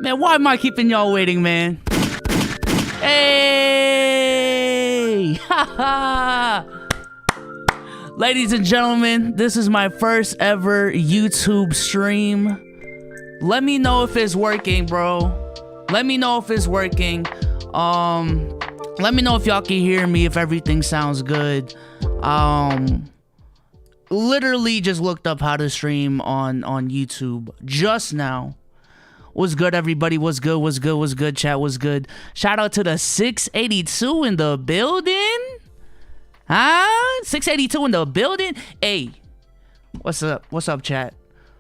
Man, why am I keeping y'all waiting, man? Hey! Haha! Ladies and gentlemen, this is my first ever YouTube stream. Let me know if it's working, bro. Let me know if it's working. Let me know if y'all can hear me, if everything sounds good. Literally just looked up how to stream on YouTube just now. What's good, everybody? What's good? What's good? What's good? Chat, what's good? Shout out to the 682 in the building. Huh? 682 in the building. Hey, what's up? What's up, chat?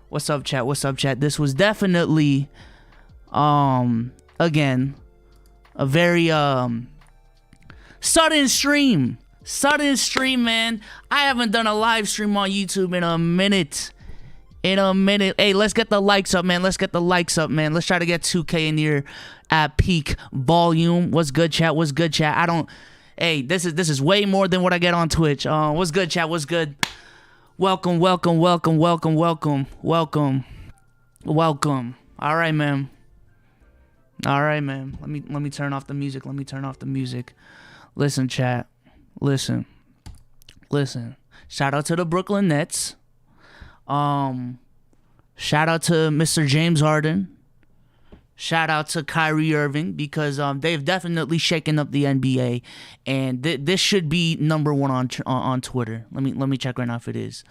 What's up, chat? What's up, chat? This was definitely, again, a very, sudden stream. Sudden stream, man. I haven't done a live stream on YouTube in a minute. Hey, let's get the likes up, man. Let's get the likes up, man. Let's try to get 2K in here at peak volume. What's good, chat? What's good, chat? Hey, this is way more than what I get on Twitch. What's good, chat? What's good? Welcome. All right, man. Let me turn off the music. Listen, chat. Listen. Shout out to the Brooklyn Nets. Shout out to Mr. James Harden. Shout out to Kyrie Irving, because they've definitely shaken up the NBA, and this should be number one on Twitter. Let me check right now if it is.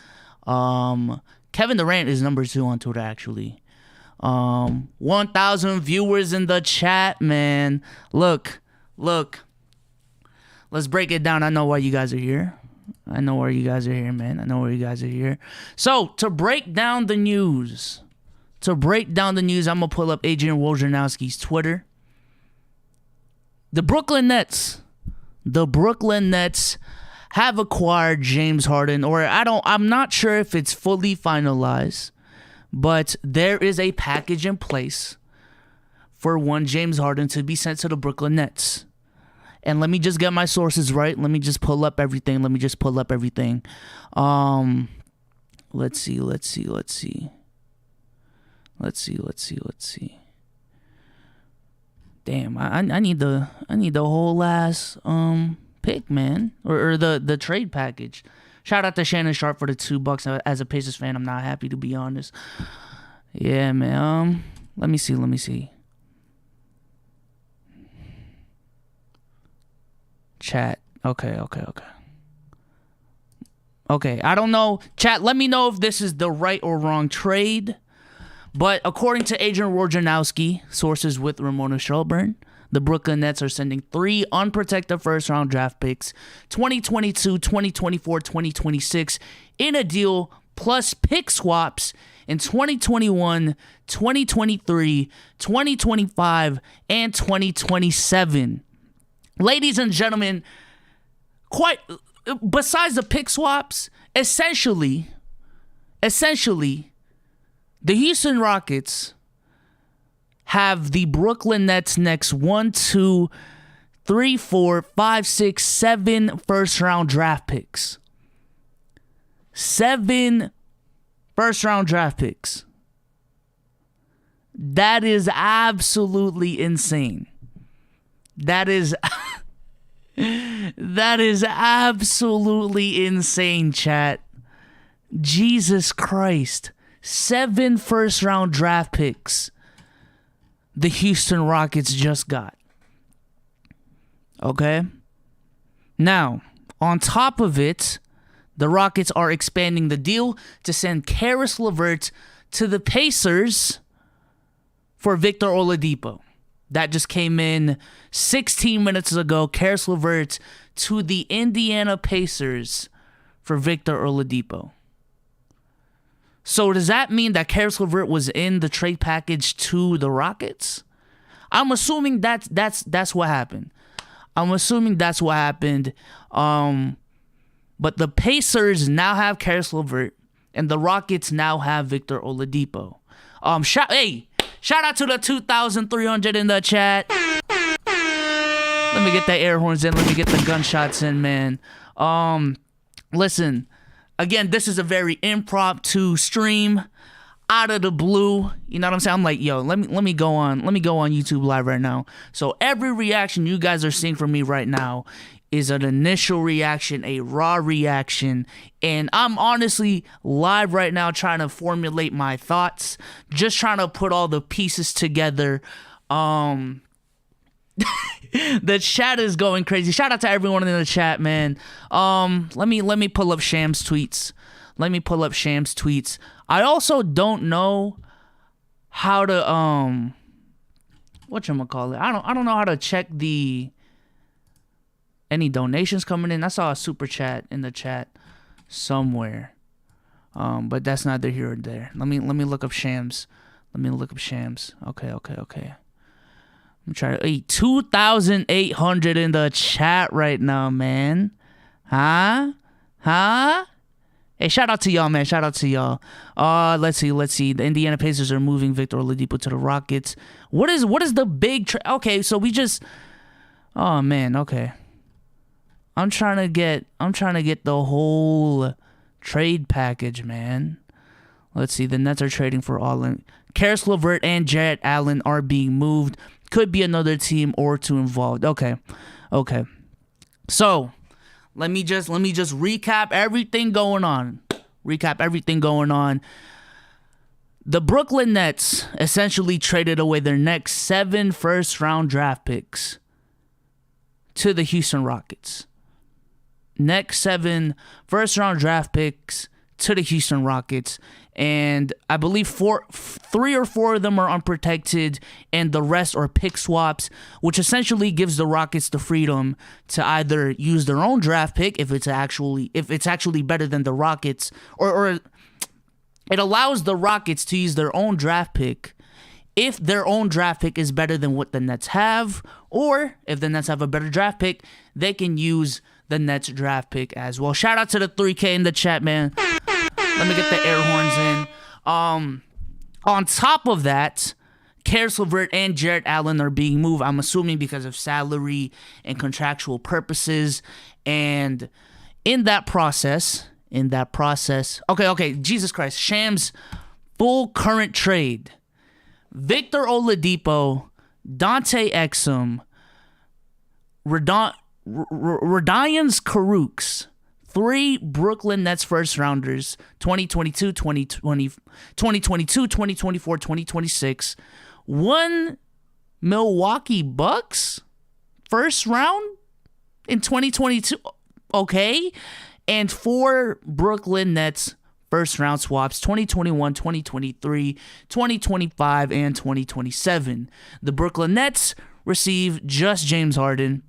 Kevin Durant is number 2 on Twitter, actually. 1,000 viewers in the chat, man. Look. Let's break it down. I know why you guys are here. Man. I know why you guys are here. So, to break down the news, I'm going to pull up Adrian Wojnarowski's Twitter. The Brooklyn Nets have acquired James Harden, or I'm not sure if it's fully finalized, but there is a package in place for one James Harden to be sent to the Brooklyn Nets. And let me just get my sources right. Let me just pull up everything. Let's see. Damn, I need the whole last pick, man, or the trade package. Shout out to Shannon Sharp for the $2. As a Pacers fan, I'm not happy, to be honest. Yeah, man. Let me see. Chat. Okay. I don't know. Chat, let me know if this is the right or wrong trade. But according to Adrian Wojnarowski, sources with Ramona Shelburne, the Brooklyn Nets are sending 3 unprotected first-round draft picks, 2022, 2024, 2026, in a deal plus pick swaps in 2021, 2023, 2025, and 2027. Ladies and gentlemen, besides the pick swaps, essentially, the Houston Rockets have the Brooklyn Nets next 1, 2, 3, 4, 5, 6, 7 first-round draft picks. 7 first-round draft picks. That is absolutely insane. That is absolutely insane, chat. Jesus Christ. 7 first-round draft picks the Houston Rockets just got. Okay? Now, on top of it, the Rockets are expanding the deal to send Caris LeVert to the Pacers for Victor Oladipo. That just came in 16 minutes ago. Caris LeVert to the Indiana Pacers for Victor Oladipo. So does that mean that Caris LeVert was in the trade package to the Rockets? I'm assuming that's what happened. But the Pacers now have Caris LeVert, and the Rockets now have Victor Oladipo. Shout out to the 2,300 in the chat. Let me get the air horns in. Let me get the gunshots in, man. Listen, again, this is a very impromptu stream. out of the blue. You know what I'm saying? I'm like, yo, let me go on YouTube Live right now. So every reaction you guys are seeing from me right now is an initial reaction, a raw reaction, and I'm honestly live right now trying to formulate my thoughts, just trying to put all the pieces together. The chat is going crazy. Shout out to everyone in the chat, man. Let me pull up Shams tweets. I also don't know how to whatchamacallit. I don't know how to check any donations coming in. I saw a super chat in the chat somewhere. But that's neither here or there. Let me look up Shams. Okay. I'm trying to 2,800 in the chat right now, man. Huh? Hey, shout out to y'all, man. Let's see. The Indiana Pacers are moving Victor Oladipo to the Rockets. What is the big okay, so we just oh man, okay. I'm trying to get the whole trade package, man. Let's see. The Nets are trading for Caris LeVert and Jarrett Allen are being moved. Could be another team or two involved. Okay. So let me just recap everything going on. The Brooklyn Nets essentially traded away their next 7 first-round draft picks to the Houston Rockets. Next 7 first-round draft picks to the Houston Rockets. And I believe 3 or 4 of them are unprotected, and the rest are pick swaps, which essentially gives the Rockets the freedom to either use their own draft pick if it's actually better than the Rockets, or it allows the Rockets to use their own draft pick if their own draft pick is better than what the Nets have, or if the Nets have a better draft pick, they can use the Nets draft pick as well. Shout out to the 3K in the chat, man. Let me get the air horns in. On top of that, Caris LeVert and Jarrett Allen are being moved, I'm assuming because of salary and contractual purposes. And in that process, okay, Jesus Christ, Shams' full current trade. Victor Oladipo, Dante Exum, Radians Karooks, 3 Brooklyn Nets first rounders, 2022, 2024, 2026, 1 Milwaukee Bucks first round in 2022, okay, and 4 Brooklyn Nets first round swaps, 2021, 2023, 2025, and 2027. The Brooklyn Nets receive just James Harden,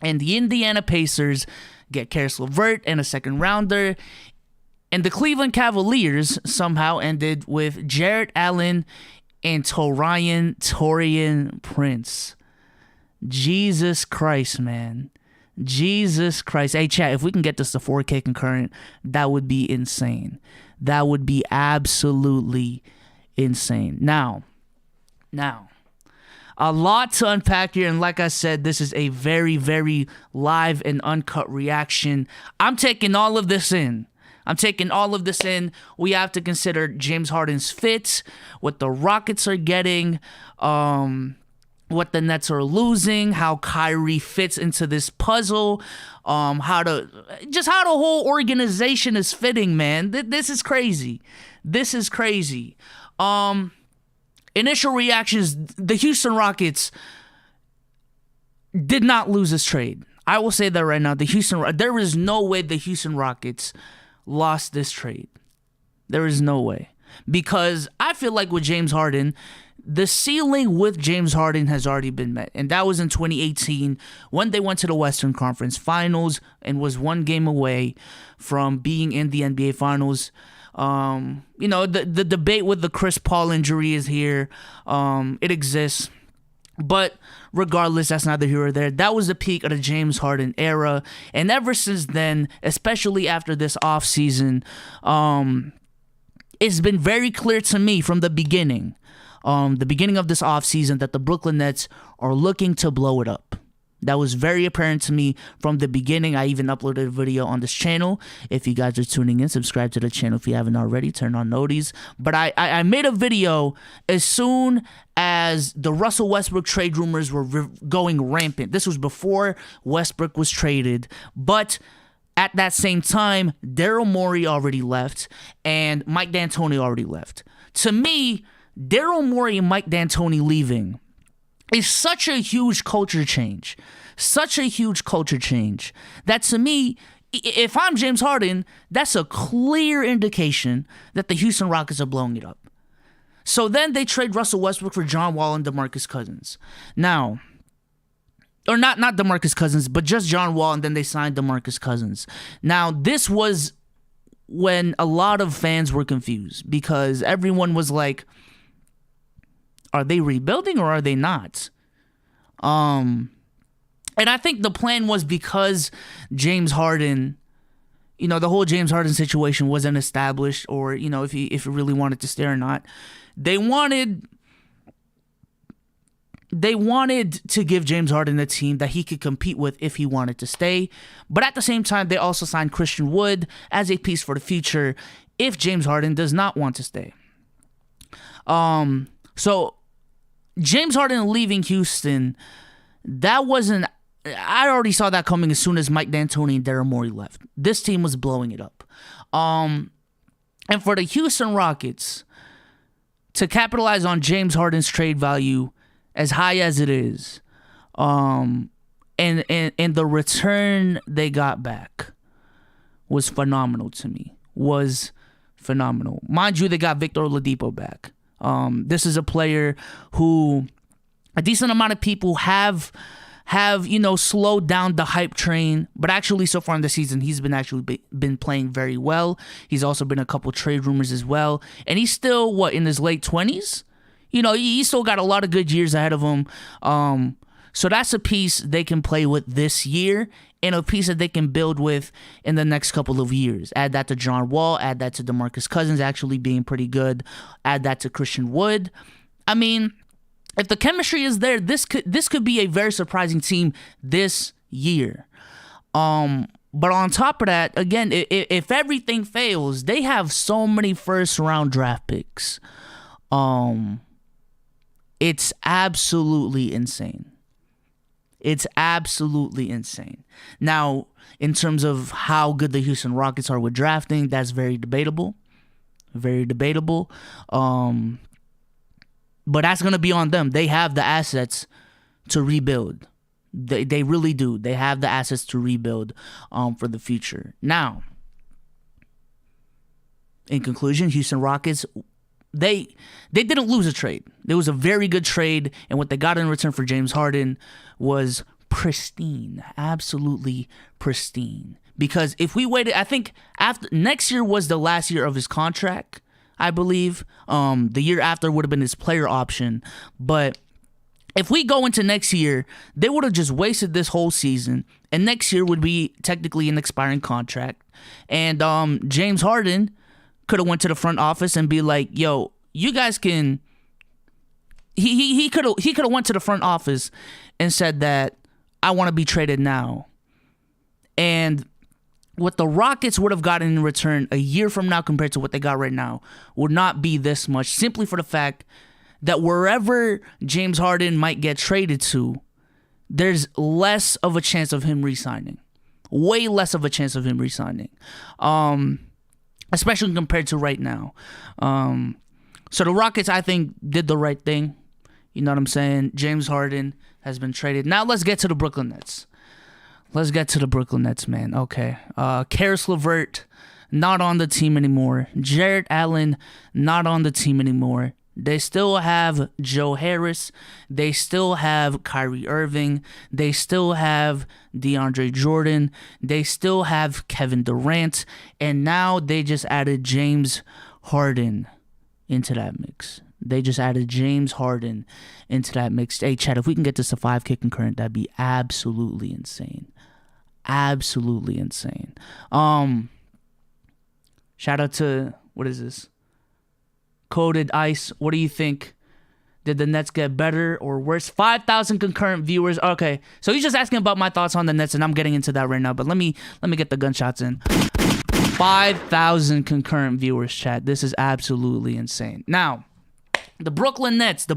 and the Indiana Pacers get Caris LeVert and a second rounder. And the Cleveland Cavaliers somehow ended with Jarrett Allen and Taurean Prince. Jesus Christ, man. Jesus Christ. Hey, chat, if we can get this to 4K concurrent, that would be insane. That would be absolutely insane. Now, a lot to unpack here, and like I said, this is a very, very live and uncut reaction. I'm taking all of this in. We have to consider James Harden's fit, what the Rockets are getting, what the Nets are losing, how Kyrie fits into this puzzle, how the whole organization is fitting, man. This is crazy. Initial reactions, the Houston Rockets did not lose this trade. I will say that right now. There is no way the Houston Rockets lost this trade. There is no way. Because I feel like with James Harden, the ceiling with James Harden has already been met. And that was in 2018 when they went to the Western Conference Finals and was 1 game away from being in the NBA Finals. The debate with the Chris Paul injury is here. It exists. But regardless, that's neither here or there. That was the peak of the James Harden era. And ever since then, especially after this offseason, it's been very clear to me from the beginning of this offseason that the Brooklyn Nets are looking to blow it up. That was very apparent to me from the beginning. I even uploaded a video on this channel. If you guys are tuning in, subscribe to the channel if you haven't already. Turn on noties. But I made a video as soon as the Russell Westbrook trade rumors were going rampant. This was before Westbrook was traded. But at that same time, Daryl Morey already left and Mike D'Antoni already left. To me, Daryl Morey and Mike D'Antoni leaving is such a huge culture change. Such a huge culture change that to me, if I'm James Harden, that's a clear indication that the Houston Rockets are blowing it up. So then they trade Russell Westbrook for John Wall and DeMarcus Cousins. Now, or not DeMarcus Cousins, but just John Wall, and then they signed DeMarcus Cousins. Now, this was when a lot of fans were confused because everyone was like, are they rebuilding or are they not? And I think the plan was because James Harden, the whole James Harden situation wasn't established, or if he really wanted to stay or not. They wanted to give James Harden a team that he could compete with if he wanted to stay. But at the same time, they also signed Christian Wood as a piece for the future if James Harden does not want to stay. So James Harden leaving Houston, that wasn't... I already saw that coming as soon as Mike D'Antoni and Daryl Morey left. This team was blowing it up. And for the Houston Rockets to capitalize on James Harden's trade value as high as it is, and the return they got back was phenomenal to me. Was phenomenal. Mind you, they got Victor Oladipo back. This is a player who a decent amount of people have slowed down the hype train, but actually so far in the season he's been playing very well. He's also been a couple trade rumors as well, and he's still in his late 20s. He still got a lot of good years ahead of him. So that's a piece they can play with this year and a piece that they can build with in the next couple of years. Add that to John Wall, add that to DeMarcus Cousins actually being pretty good, add that to Christian Wood. I mean, if the chemistry is there, this could be a very surprising team this year. But on top of that, again, if everything fails, they have so many first-round draft picks. It's absolutely insane. It's absolutely insane. Now, in terms of how good the Houston Rockets are with drafting, that's very debatable. Very debatable. But that's going to be on them. They have the assets to rebuild. They really do. They have the assets to rebuild for the future. Now, in conclusion, Houston Rockets, they didn't lose a trade. There was a very good trade, and what they got in return for James Harden was pristine, absolutely pristine. Because if we waited, I think after next year was the last year of his contract, I believe. The year after would have been his player option, but if we go into next year, they would have just wasted this whole season, and next year would be technically an expiring contract, and James Harden could have went to the front office and be like, yo, you guys can... He could have went to the front office and said that I want to be traded now. And what the Rockets would have gotten in return a year from now compared to what they got right now would not be this much, simply for the fact that wherever James Harden might get traded to, there's less of a chance of him re-signing. Way less of a chance of him re-signing. Especially compared to right now. So the Rockets, I think, did the right thing. You know what I'm saying? James Harden has been traded. Now let's get to the Brooklyn Nets. Let's get to the Brooklyn Nets, man. Okay. Caris LeVert, not on the team anymore. Jarrett Allen, not on the team anymore. They still have Joe Harris. They still have Kyrie Irving. They still have DeAndre Jordan. They still have Kevin Durant. And now they just added James Harden into that mix. They just added James Harden into that mix. Hey, Chad, if we can get this to 5K concurrent, that'd be absolutely insane. Absolutely insane. Shout out to, what is this? Coded Ice. What do you think Did the Nets get better or worse? 5,000 concurrent viewers. Okay, so he's just asking about my thoughts on the Nets, and I'm getting into that right now. But let me get the gunshots in. 5,000 concurrent viewers, chat. This is absolutely insane. Now, the Brooklyn Nets.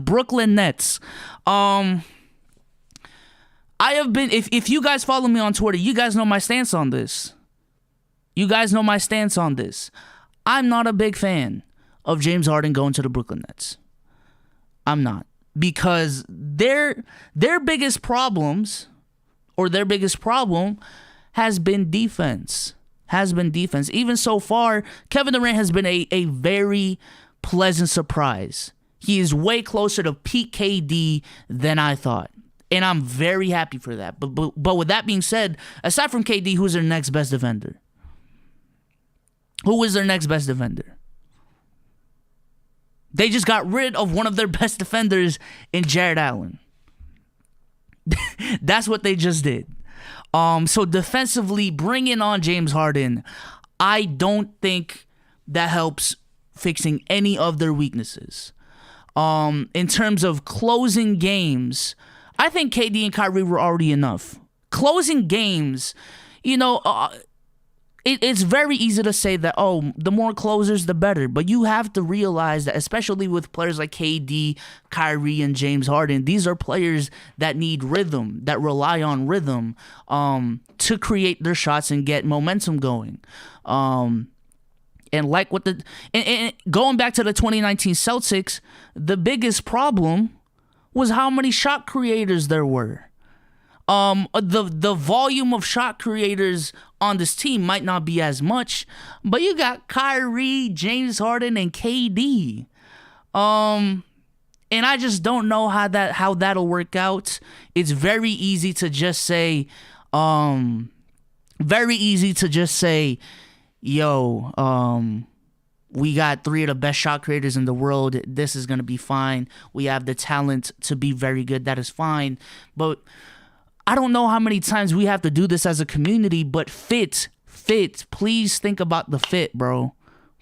I have been. If you guys follow me on Twitter, you guys know my stance on this. I'm not a big fan of James Harden going to the Brooklyn Nets. I'm not, because their biggest problem has been defense. Even so far, Kevin Durant has been a very pleasant surprise. He is way closer to peak KD than I thought, and I'm very happy for that. But with that being said, aside from KD, who's their next best defender? Who is their next best defender? They just got rid of one of their best defenders in Jared Allen. That's what they just did. So defensively, bringing on James Harden, I don't think that helps fixing any of their weaknesses. In terms of closing games, I think KD and Kyrie were already enough. Closing games, it's very easy to say that, the more closers, the better. But you have to realize that, especially with players like KD, Kyrie, and James Harden, these are players that need rhythm, that rely on rhythm to create their shots and get momentum going. And like what and going back to the 2019 Celtics, the biggest problem was how many shot creators there were. The volume of shot creators on this team might not be as much, but you got Kyrie, James Harden, and KD. And I just don't know how that'll work out. It's very easy to just say, we got three of the best shot creators in the world. This is gonna be fine. We have the talent to be very good. That is fine, but I don't know how many times we have to do this as a community, but fit. Please think about the fit, bro.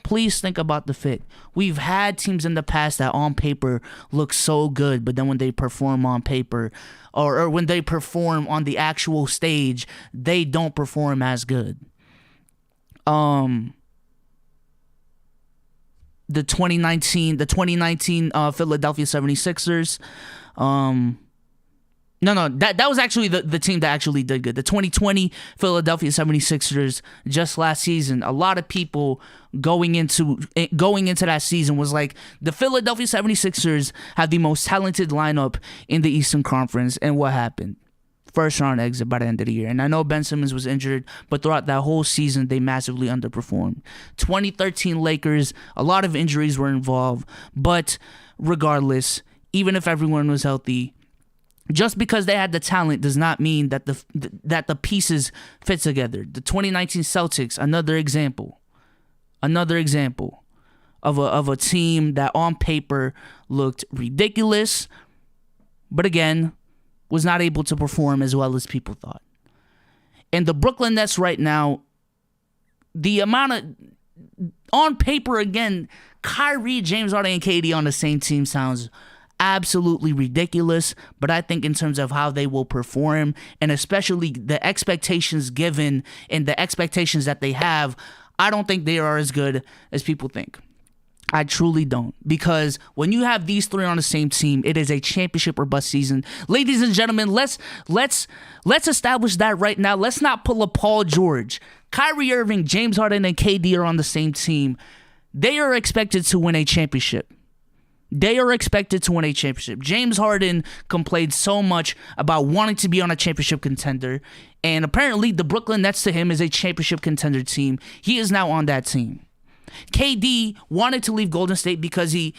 Please think about the fit. We've had teams in the past that on paper look so good, but then when they perform on paper or when they perform on the actual stage, they don't perform as good. The 2019 Philadelphia 76ers, No, that was actually the team that actually did good. The 2020 Philadelphia 76ers, just last season, a lot of people going into that season was like, the Philadelphia 76ers have the most talented lineup in the Eastern Conference, and what happened? First round exit by the end of the year. And I know Ben Simmons was injured, but throughout that whole season, they massively underperformed. 2013 Lakers, a lot of injuries were involved, but regardless, even if everyone was healthy, just because they had the talent does not mean that the pieces fit together. The 2019 Celtics, another example of a team that on paper looked ridiculous, but again, was not able to perform as well as people thought. And the Brooklyn Nets right now, the amount of, on paper again, Kyrie, James Harden, and KD on the same team sounds absolutely ridiculous, but I think in terms of how they will perform, and especially the expectations given and the expectations that they have, I don't think they are as good as people think. I truly don't, because when you have these three on the same team, it is a championship or bust season. Ladies and gentlemen, let's establish that right now. Let's not pull a Paul George. Kyrie Irving, James Harden, and KD are on the same team. They are expected to win a championship. James Harden complained so much about wanting to be on a championship contender, and apparently the Brooklyn Nets to him is a championship contender team. He is now on that team. KD wanted to leave Golden State because he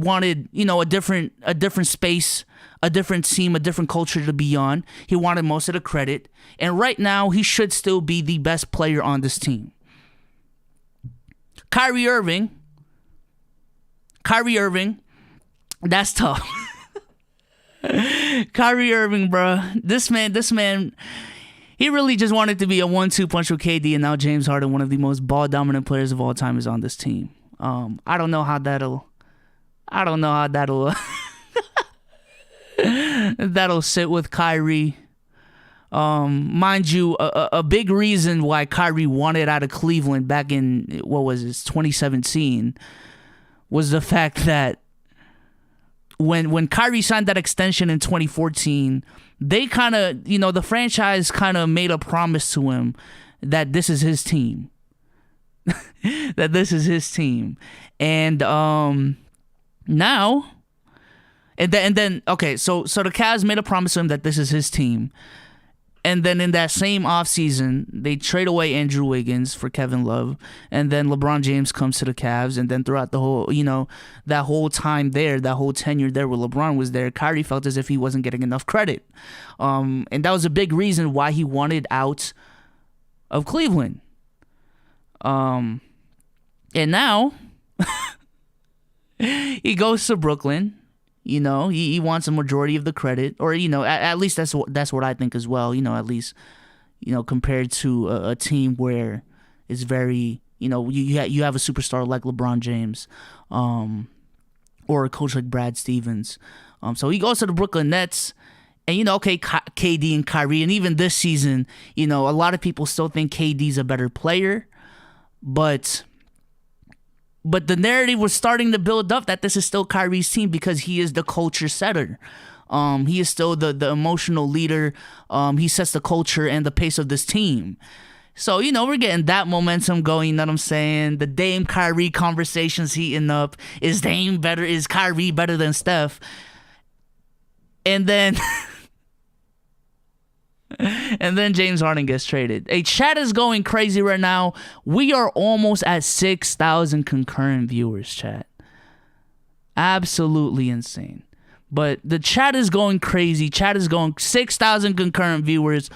wanted, a different space, a different team, a different culture to be on. He wanted most of the credit, and right now he should still be the best player on this team. Kyrie Irving, that's tough. Kyrie Irving, bro. This man, he really just wanted to be a 1-2 punch with KD, and now James Harden, one of the most ball-dominant players of all time, is on this team. I don't know how that'll That'll sit with Kyrie. Mind you, a big reason why Kyrie wanted out of Cleveland back in, 2017, was the fact that when Kyrie signed that extension in 2014, they kind of, the franchise kind of made a promise to him that this is his team. That this is his team. And now, and then, okay, so the Cavs made a promise to him that this is his team. And then in that same offseason, they trade away Andrew Wiggins for Kevin Love. And then LeBron James comes to the Cavs. And then throughout the whole, that whole time there, that whole tenure there where LeBron was there, Kyrie felt as if he wasn't getting enough credit. And that was a big reason why he wanted out of Cleveland. And now he goes to Brooklyn. He wants a majority of the credit, or at least that's what I think as well. At least compared to a team where it's very you have a superstar like LeBron James, or a coach like Brad Stevens. So he goes to the Brooklyn Nets, and okay, KD and Kyrie, and even this season, a lot of people still think KD's a better player, but the narrative was starting to build up that this is still Kyrie's team because he is the culture setter. He is still the emotional leader. He sets the culture and the pace of this team. So, we're getting that momentum going, you know what I'm saying? The Dame Kyrie conversation's heating up. Is Kyrie better than Steph? And then and then James Harden gets traded. Hey, chat is going crazy right now. We are almost at 6,000 concurrent viewers, chat. Absolutely insane. But the chat is going crazy. Chat is going 6,000 concurrent viewers.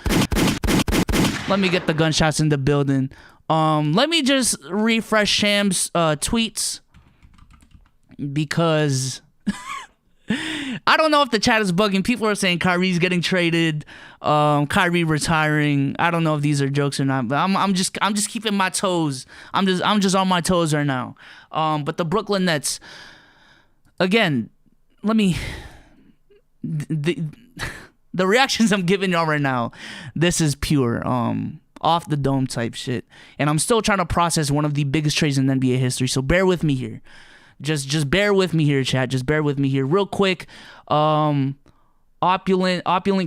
Let me get the gunshots in the building. Let me just refresh Sham's tweets, because I don't know if the chat is bugging. People are saying Kyrie's getting traded, Kyrie retiring. I don't know if these are jokes or not, but I'm just keeping my toes. I'm just on my toes right now. But the Brooklyn Nets, again, the reactions I'm giving y'all right now, this is pure off the dome type shit, and I'm still trying to process one of the biggest trades in NBA history. So bear with me here. Just bear with me here, chat. Just bear with me here. Real quick, Opulent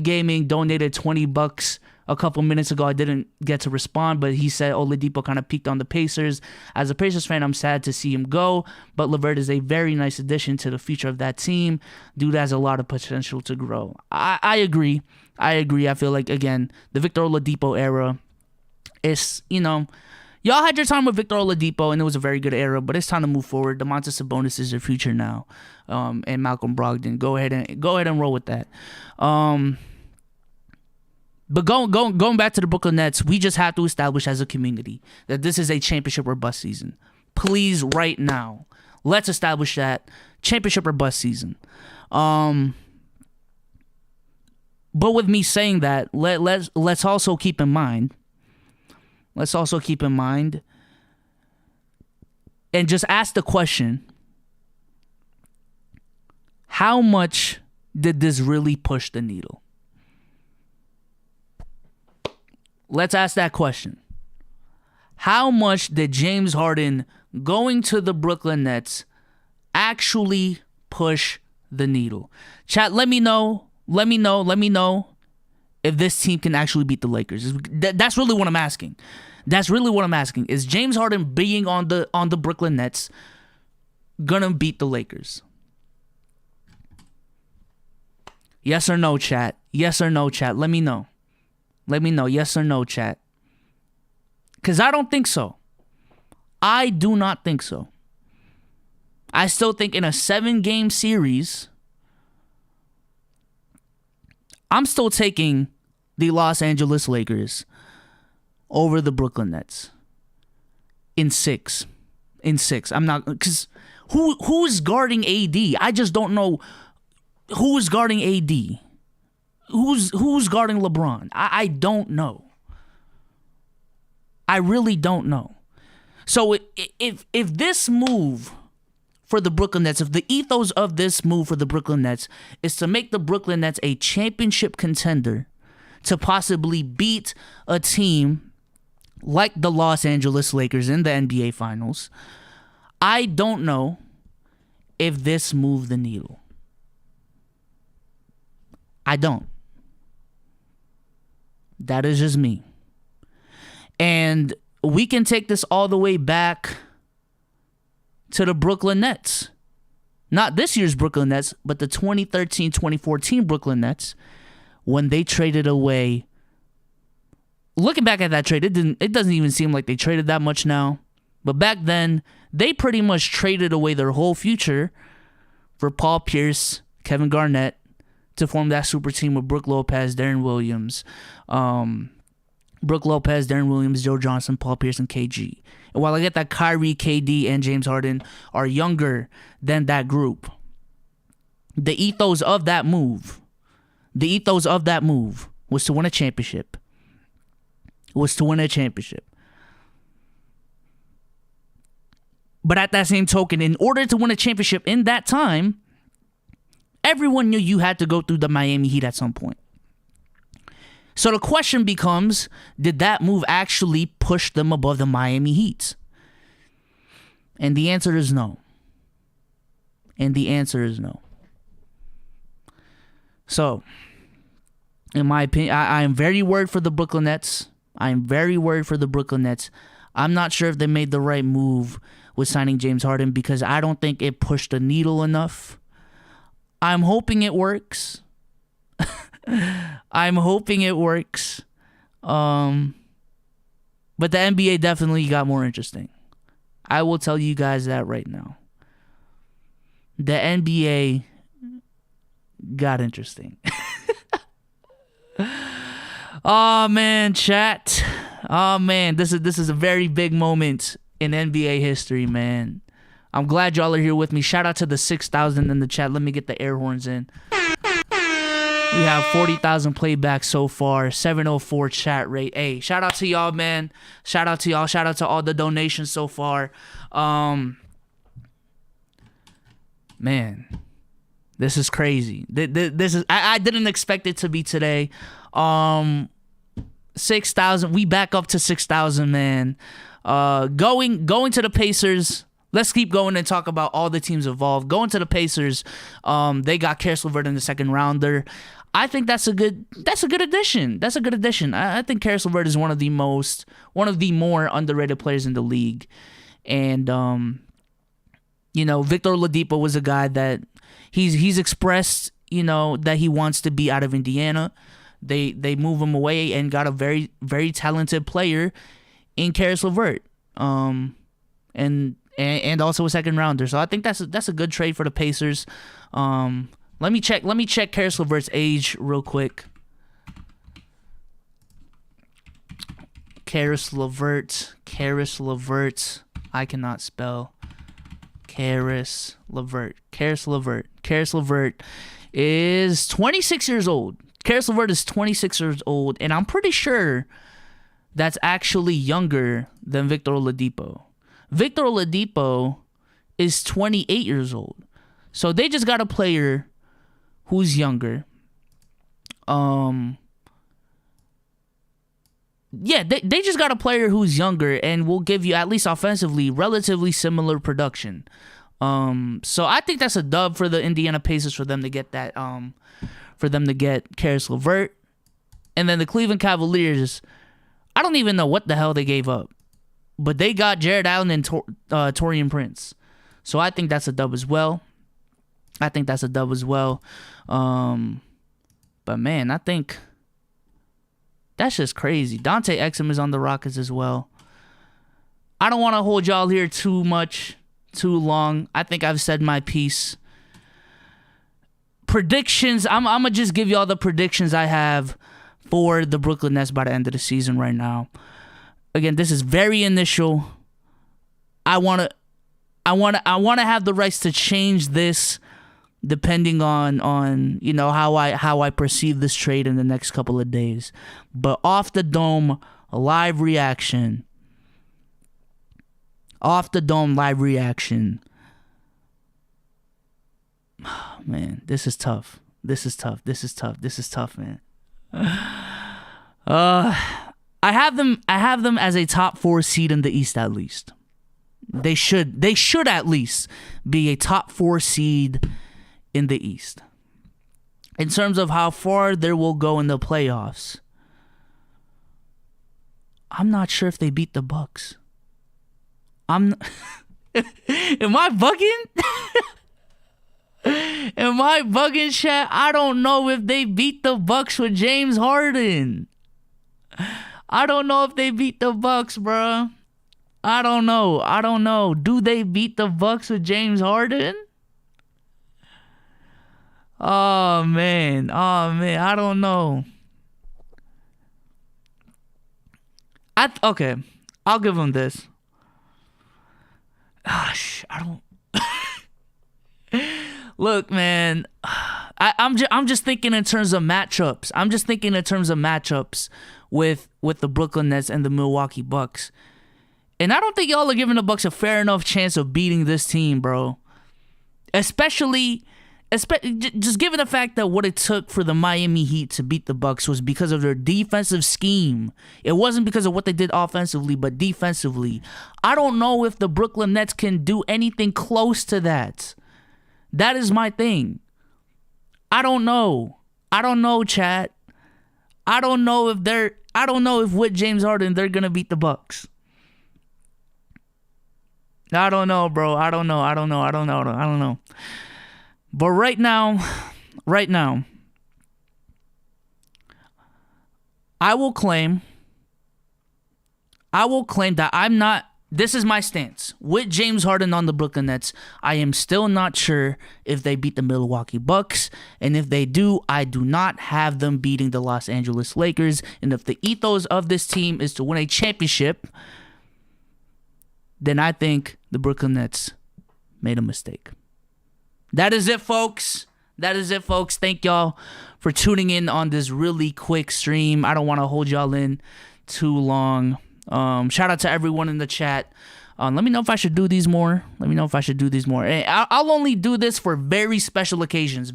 Gaming donated $20 a couple minutes ago. I didn't get to respond, but he said Oladipo kind of peaked on the Pacers. As a Pacers fan, I'm sad to see him go, but LeVert is a very nice addition to the future of that team. Dude has a lot of potential to grow. I agree. I feel like, again, the Victor Oladipo era is, y'all had your time with Victor Oladipo, and it was a very good era, but it's time to move forward. Domantas Sabonis is your future now, and Malcolm Brogdon. Go ahead and roll with that. But going back to the Brooklyn Nets, we just have to establish as a community that this is a championship or bust season. Please, right now, let's establish that championship or bust season. But with me saying that, let's also keep in mind. Let's also keep in mind and just ask the question, how much did this really push the needle? Let's ask that question. How much did James Harden going to the Brooklyn Nets actually push the needle? Chat, let me know if this team can actually beat the Lakers. That's really what I'm asking. Is James Harden being on the Brooklyn Nets gonna beat the Lakers? Yes or no, chat? Yes or no, chat? Let me know. Yes or no, chat? Because I don't think so. I do not think so. I still think in a 7-game series, I'm still taking the Los Angeles Lakers over the Brooklyn Nets in 6. I'm not, because who's guarding AD? I just don't know who's guarding AD. Who's guarding LeBron? I don't know. I really don't know. So if this move for the Brooklyn Nets, if the ethos of this move for the Brooklyn Nets is to make the Brooklyn Nets a championship contender, to possibly beat a team like the Los Angeles Lakers in the NBA Finals, I don't know if this moved the needle. I don't. That is just me. And we can take this all the way back to the Brooklyn Nets. Not this year's Brooklyn Nets, but the 2013-2014 Brooklyn Nets, when they traded away. Looking back at that trade, it doesn't even seem like they traded that much now. But back then, they pretty much traded away their whole future for Paul Pierce, Kevin Garnett, to form that super team with Brook Lopez, Darren Williams, Joe Johnson, Paul Pierce, and KG. And while I get that Kyrie, KD, and James Harden are younger than that group, the ethos of that move was to win a championship. But at that same token, in order to win a championship in that time, everyone knew you had to go through the Miami Heat at some point. So the question becomes, did that move actually push them above the Miami Heat? And the answer is no. So, in my opinion, I am very worried for the Brooklyn Nets. I'm not sure if they made the right move with signing James Harden, because I don't think it pushed the needle enough. I'm hoping it works. But the NBA definitely got more interesting. I will tell you guys that right now. The NBA got interesting. Oh man, chat. Oh man, this is a very big moment in NBA history, man. I'm glad y'all are here with me. Shout out to the 6,000 in the chat. Let me get the air horns in. We have 40,000 playbacks so far. 704 chat rate. Hey, shout out to y'all, man. Shout out to y'all. Shout out to all the donations so far. Man, this is crazy. This is I didn't expect it to be today. 6,000. We back up to 6,000, man. Going to the Pacers. Let's keep going and talk about all the teams involved. Going to the Pacers, they got Caris LeVert in the second rounder. I think that's a good addition. I think Caris LeVert is one of the more underrated players in the league. And Victor Oladipo was a guy that he's expressed, that he wants to be out of Indiana. They move him away and got a very, very talented player in Caris LeVert. And also a second rounder. So I think that's a good trade for the Pacers. Let me check Caris LeVert's age real quick. Caris LeVert. I cannot spell. Caris LeVert is 26 years old. Caris LeVert is 26 years old, and I'm pretty sure that's actually younger than Victor Oladipo. Victor Oladipo is 28 years old. So they just got a player who's younger. They just got a player who's younger and will give you, at least offensively, relatively similar production. So I think that's a dub for the Indiana Pacers for them to get that, for them to get Caris LeVert. And then the Cleveland Cavaliers, I don't even know what the hell they gave up. But they got Jared Allen and Taurean Prince. So I think that's a dub as well. But man, I think that's just crazy. Dante Exum is on the Rockets as well. I don't want to hold y'all here too long. I think I've said my piece. Predictions. I'm going to just give y'all the predictions I have for the Brooklyn Nets by the end of the season right now. Again, this is very initial. I want to have the rights to change this depending on how I perceive this trade in the next couple of days. But off the dome live reaction. Man, this is tough. This is tough, man. I have them as a top 4 seed in the East at least. They should at least be a top 4 seed in the East. In terms of how far they will go in the playoffs, I'm not sure if they beat the Bucks. Am I bugging? Am I bugging, chat? I don't know if they beat the Bucks with James Harden. I don't know if they beat the Bucks, bro. I don't know. Do they beat the Bucks with James Harden? Oh man. I don't know. Okay. I'll give them this. Gosh, I don't. Look, man. I'm just thinking in terms of matchups. With the Brooklyn Nets and the Milwaukee Bucks. And I don't think y'all are giving the Bucks a fair enough chance of beating this team, bro. Especially just given the fact that what it took for the Miami Heat to beat the Bucks was because of their defensive scheme. It wasn't because of what they did offensively, but defensively. I don't know if the Brooklyn Nets can do anything close to that. That is my thing. I don't know, chat. I don't know if with James Harden they're gonna beat the Bucks. I don't know, bro. I don't know. But right now, I will claim that I'm not. This is my stance. With James Harden on the Brooklyn Nets, I am still not sure if they beat the Milwaukee Bucks. And if they do, I do not have them beating the Los Angeles Lakers. And if the ethos of this team is to win a championship, then I think the Brooklyn Nets made a mistake. That is it, folks. Thank y'all for tuning in on this really quick stream. I don't want to hold y'all in too long. Shout out to everyone in the chat. Let me know if I should do these more. And I'll only do this for very special occasions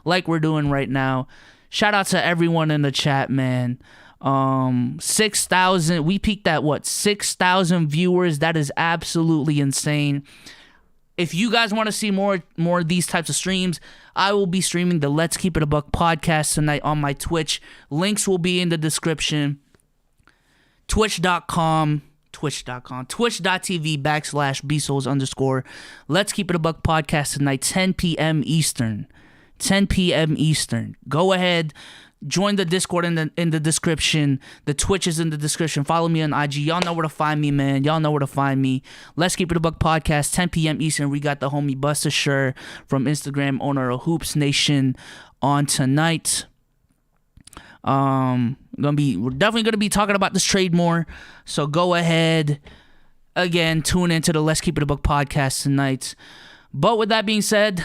like we're doing right now. Shout out to everyone in the chat, man. 6,000. We peaked at 6,000 viewers. That is absolutely insane. If you guys want to see more of these types of streams, I will be streaming the Let's Keep It a Buck podcast tonight on my Twitch. Links will be in the description. Twitch.tv /BSouls_. Let's Keep It a Buck podcast tonight, 10 p.m. Eastern. Go ahead. Join the Discord in the description. The Twitch is in the description. Follow me on IG. Y'all know where to find me, man. Let's Keep It a Buck podcast, 10 p.m. Eastern. We got the homie Buster Schur from Instagram, owner of Hoops Nation, on tonight. We're definitely gonna be talking about this trade more. So go ahead. Again, tune into the Let's Keep It a Buck podcast tonight. But with that being said,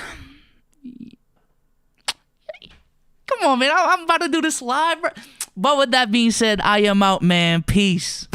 come on, man. I'm about to do this live, bro. But with that being said, I am out, man. Peace.